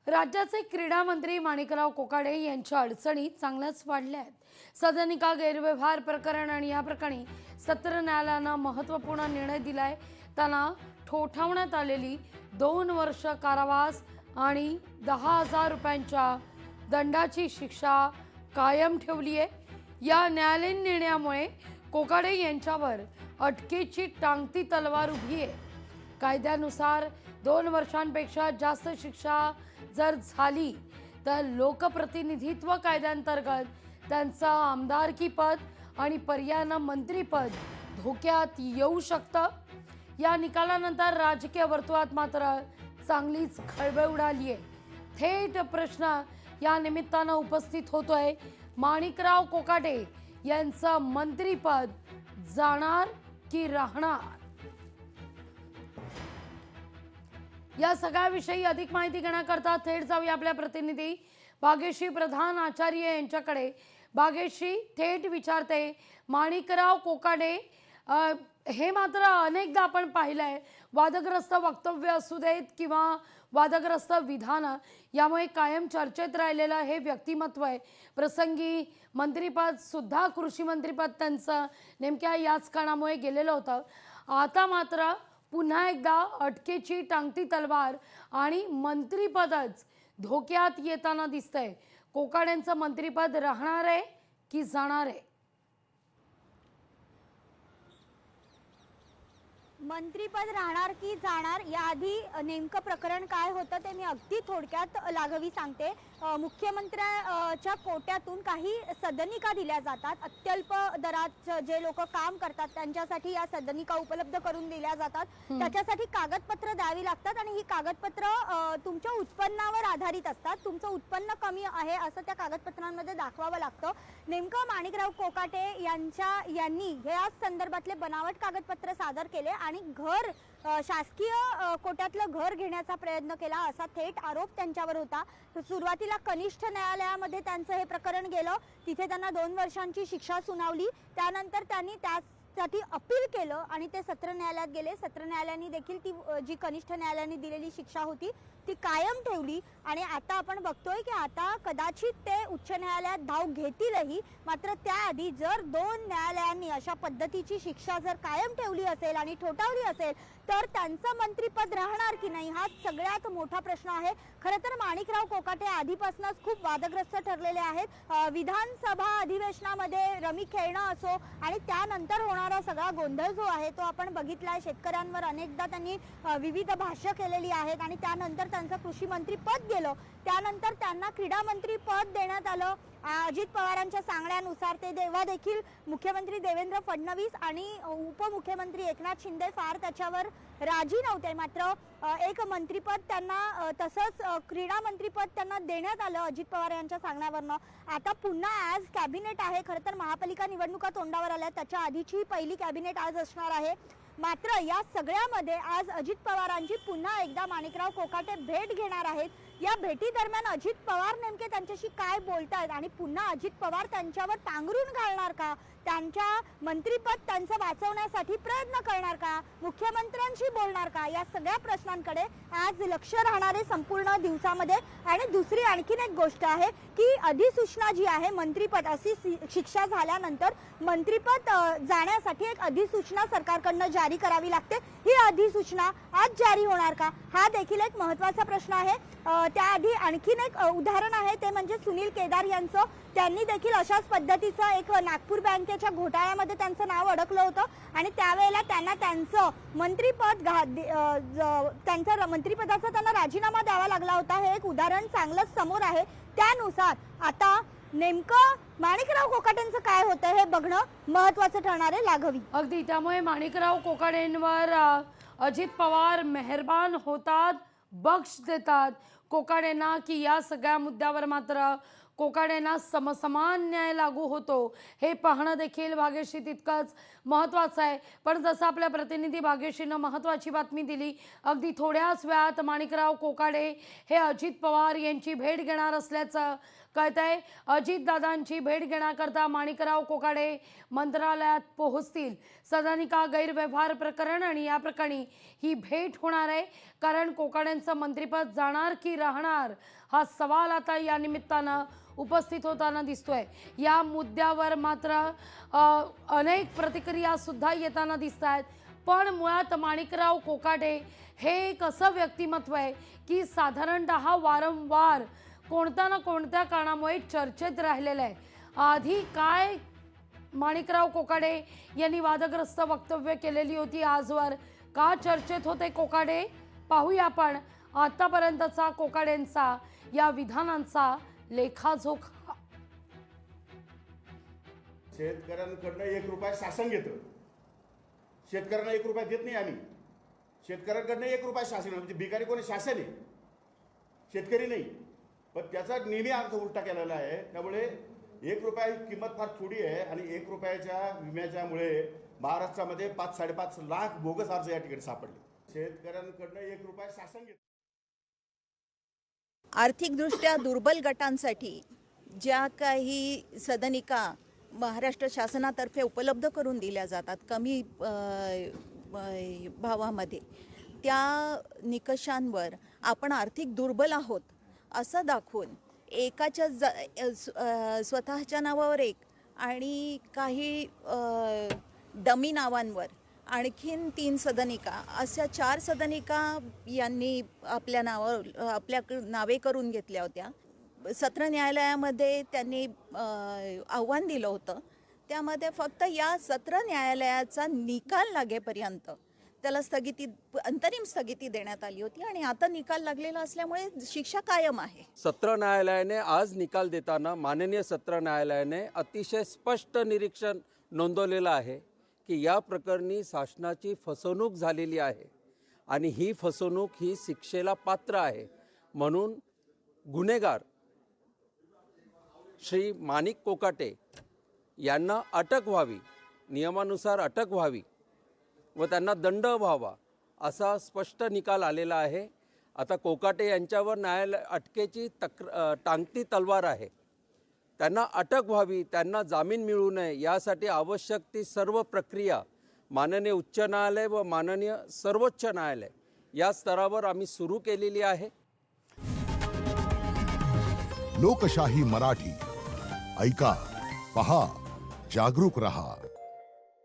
राज्याचे क्रीडा मंत्री माणिकराव कोकाटे यांच्या अडचणी चांगल्याच वाढल्या आहेत। सदनिका गैरव्यवहार प्रकरण आणि या प्रकरणी सत्र न्यायालयानं महत्त्वपूर्ण निर्णय दिलाय। त्यांना ठोठावण्यात आलेली 2 वर्ष कारावास आणि 10,000 रुपयांच्या दंडाची शिक्षा कायम ठेवली आहे। या न्यायालयीन निर्णयामुळे कोकाटे यांच्यावर अटकेची टांगती तलवार उभी आहे। कायद्यानुसार 2 वर्षांपेक्षा जास्त शिक्षा जर झाली तर लोकप्रतिनिधित्व कायद्याअंतर्गत त्यांचं आमदारकी पद आणि पर्यायानं मंत्रीपद धोक्यात येऊ शकतं। या निकालानंतर राजकीय वर्तुळात मात्र चांगलीच खळबळ उडाली आहे। थेट प्रश्न या निमित्तानं उपस्थित होतोय, माणिकराव कोकाटे यांचं मंत्रीपद जाणार की राहणार? या सगळ्याविषयी अधिक माहिती घेण्याकरता थेट जाऊया आपल्या प्रतिनिधी भाग्यश्री प्रधान आचार्य यांच्याकडे। भाग्यश्री, थेट विचारते, माणिकराव कोकाटे हे मात्र अनेकदा आपण पाहिलंय, वादग्रस्त वक्तव्य असू देत किंवा वादग्रस्त विधान, यामुळे कायम चर्चेत राहिलेलं हे व्यक्तिमत्व आहे। प्रसंगी मंत्रिपद सुद्धा, कृषी मंत्रिपद त्यांचं नेमक्या याच कारणामुळे गेलेलं होतं। आता मात्र पुन्हा एकदा अटकेची टांगती तलवार आणि मंत्रिपदच धोक्यात येताना दिसतंय। कोकाटेंचं मंत्रिपद राहणार आहे की जाणार आहे? मंत्रीपद राहणार की जाणार याआधी नेमकं प्रकरण काय होतं ते मी अगदी थोडक्यात लाघवी सांगते। मुख्यमंत्र्यांच्या कोट्यातून काही सदनिका दिल्या जातात। अत्यल्प दरात जे लोक काम करतात त्यांच्यासाठी या सदनिका उपलब्ध करून दिल्या जातात। त्याच्यासाठी कागदपत्र द्यावी लागतात आणि ही कागदपत्र तुमच्या उत्पन्नावर आधारित असतात। तुमचं उत्पन्न कमी आहे असं त्या कागदपत्रांमध्ये दाखवावं लागतं। नेमकं माणिकराव कोकाटे यांनी या संदर्भातले बनावट कागदपत्र सादर केले आणि घर शासकीय कोट्यातलं घर घेण्याचा प्रयत्न केला असा थेट आरोप त्यांच्यावर होता। सुरुवातीला कनिष्ठ न्यायालयामध्ये त्यांचं हे प्रकरण गेलं, तिथे त्यांना 2 वर्षांची शिक्षा सुनावली। त्यानंतर त्यांनी त्यासाठी अपील केलं आणि ते सत्र न्यायालयात गेले। सत्र न्यायालयाने देखील ती जी कनिष्ठ न्यायालयाने दिलेली शिक्षा होती ती कायम ठेवली आणि आता आपण बघतोय की आता कदाचित ते उच्च न्यायालयात धाव घेतीलही। मात्र त्याआधी जर 2 न्यायालयांनी अशा पद्धतीची शिक्षा जर कायम ठेवली असेल आणि ठोठावली असेल तर त्यांचं मंत्रिपद राहणार की नाही हा सगळ्यात मोठा प्रश्न आहे। खरं तर माणिकराव कोकाटे आधीपासूनच खूप वादग्रस्त ठरलेले आहेत। विधानसभा अधिवेशनामध्ये रमी खेळणं असो आणि त्यानंतर होणारा सगळा गोंधळ जो आहे तो आपण बघितलाय। शेतकऱ्यांवर अनेकदा त्यांनी विविध भाष्य केलेली आहेत आणि त्यानंतर त्यांचं कृषी मंत्री पद गेलं। त्यानंतर त्यांना क्रीडा मंत्री पद देण्यात आलं। अजित पवारांच्या सांगण्यानुसार ते तेव्हा देखील मुख्यमंत्री देवेंद्र फडणवीस आणि उपमुख्यमंत्री एकनाथ शिंदे फार त्याच्यावर राजी नव्हते। मात्र एक मंत्रिपद त्यांना तसंच क्रीडा मंत्रिपद त्यांना देण्यात आलं अजित पवार यांच्या सांगण्यावरनं। आता पुन्हा आज कॅबिनेट आहे। खरं तर महापालिका निवडणुका तोंडावर आल्या, त्याच्या आधीची पहिली कॅबिनेट आज असणार आहे। मात्र या सगळ्यामध्ये आज अजित पवारांची पुन्हा एकदा माणिकराव कोकाटे भेट घेणार आहेत। या भेटी दरम्यान अजित पवार नेमके त्यांच्याशी काय बोलतायत आणि पुन्हा अजित पवार त्यांच्यावर टांगरून घालणार का, त्यांच्या मंत्रिपद त्यांचं वाचवण्यासाठी प्रयत्न करणार का, मुख्यमंत्र्यांशी बोलणार का, या सगळ्या प्रश्नांकडे आज लक्ष राहणार आहे संपूर्ण दिवसामध्ये। आणि दुसरी आणखीन एक गोष्ट आहे की अधिसूचना जी आहे, मंत्रिपद अशी शिक्षा झाल्यानंतर मंत्रिपद जाण्यासाठी एक अधिसूचना सरकारकडनं जारी करावी लागते। ही अधिसूचना आज जारी होणार का हा देखील एक महत्त्वाचा प्रश्न आहे। त्याआधी आणखीन एक उदाहरण आहे ते म्हणजे सुनील केदार यांचं। त्यांनी देखील अशाच पद्धतीचं एक नागपूर बँकेच्या घोटाळ्यामध्ये त्यांचं नाव अडकलं होतं आणि त्यावेळेला त्यांना त्यांचं मंत्रिपदाचा त्यांना राजीनामा द्यावा लागला होता। हे एक उदाहरण चांगलंच समोर आहे। त्यानुसार आता नेमकं माणिकराव कोकाटेंचं काय होतं हे बघणं महत्त्वाचं ठरणार आहे लाघवी। अगदी, त्यामुळे माणिकराव कोकाटेंवर अजित पवार मेहरबान होतात, बख्श देतात कोकाटेंना की या सगळ्या मुद्द्यावर मात्र कोकाटेंना समसमान न्याय लागू होतो हे पाहणं देखील भाग्यश्री तितकंच महत्त्वाचं आहे। पण जसं आपल्या प्रतिनिधी भाग्यश्रीनं महत्त्वाची बातमी दिली, अगदी थोड्याच वेळात माणिकराव कोकाटे हे अजित पवार यांची भेट घेणार असल्याचं कळतंय। अजितदादांची भेट घेण्याकरता माणिकराव कोकाटे मंत्रालयात पोहोचतील। सदनिका गैरव्यवहार प्रकरण आणि या प्रकरणी ही भेट होणार आहे। कारण कोकाटेंचं मंत्रिपद जाणार की राहणार हा सवाल आता या निमित्तानं उपस्थित होताना दिसतोय। या मुद्द्यावर मात्र अनेक प्रतिक्रिया सुद्धा येताना दिसत आहेत। पण मुळात माणिकराव कोकाटे हे एक असं व्यक्तिमत्व आहे की साधारणतः वारंवार कोणत्या ना कोणत्या कारणामुळे चर्चेत राहिलेलं आहे। आधी काय माणिकराव कोकाटे यांनी वादग्रस्त वक्तव्य केलेली होती, आजवर का चर्चेत होते कोकाटे, पाहूया आपण आतापर्यंतचा कोकाटेंचा या विधानांचा लेखाजोखा। शेतकऱ्यांकडनं 1 रुपया शासन घेतं, शेतकऱ्यांना 1 रुपया देत नाही आम्ही। शेतकऱ्यांकडनं 1 रुपया शासन, म्हणजे भिकारी कोणी शासन आहे, शेतकरी नाही। पण त्याचा नेहमी अर्थ उलटा केलेला आहे। त्यामुळे 1 रुपया ही किंमत फार थोडी आहे आणि 1 रुपयाच्या विम्याच्यामुळे महाराष्ट्रामध्ये 5-5.5 लाख बोगस अर्ज या ठिकाणी सापडले। शेतकऱ्यांकडनं 1 रुपया शासन घेतं। आर्थिकदृष्ट्या दुर्बल गटांसाठी ज्या काही सदनिका महाराष्ट्र शासनातर्फे उपलब्ध करून दिल्या जातात कमी भावामध्ये, त्या निकषांवर आपण आर्थिक दुर्बल आहोत असं दाखवून एकाच्या स्वतःच्या नावावर एक आणि काही डमी नावांवर आणखीन 3 सदनिका, अशा 4 सदनिका यांनी आपल्या नावे करून घेतल्या होत्या। सत्र न्यायालयामध्ये त्यांनी आव्हान दिलं होतं। त्यामध्ये फक्त या सत्र न्यायालयाचा निकाल लागेपर्यंत त्याला अंतरिम स्थगिती देण्यात आली होती आणि आता निकाल लागलेला असल्यामुळे शिक्षा कायम आहे। सत्र न्यायालयाने आज निकाल देताना माननीय सत्र न्यायालयाने अतिशय स्पष्ट निरीक्षण नोंदवलेलं आहे की या प्रकरणी शासनाची फसवणूक झालेली आहे आणि ही फसवणूक ही शिक्षेला पात्र आहे। म्हणून गुन्हेगार श्री माणिक कोकाटे यांना अटक व्हावी, नियमानुसार अटक व्हावी व त्यांना दंड व्हावा असा स्पष्ट निकाल आलेला आहे। आता कोकाटे यांच्यावर न्यायालय अटकेची टांगती तलवार आहे। त्यांना अटक व्हावी, त्यांना जामीन मिळू नये यासाठी आवश्यक ती सर्व प्रक्रिया माननीय उच्च न्यायालय व माननीय सर्वोच्च न्यायालय या स्तरावर आम्ही सुरू केलेली आहे। लोकशाही मराठी ऐका, पहा, जागरूक रहा।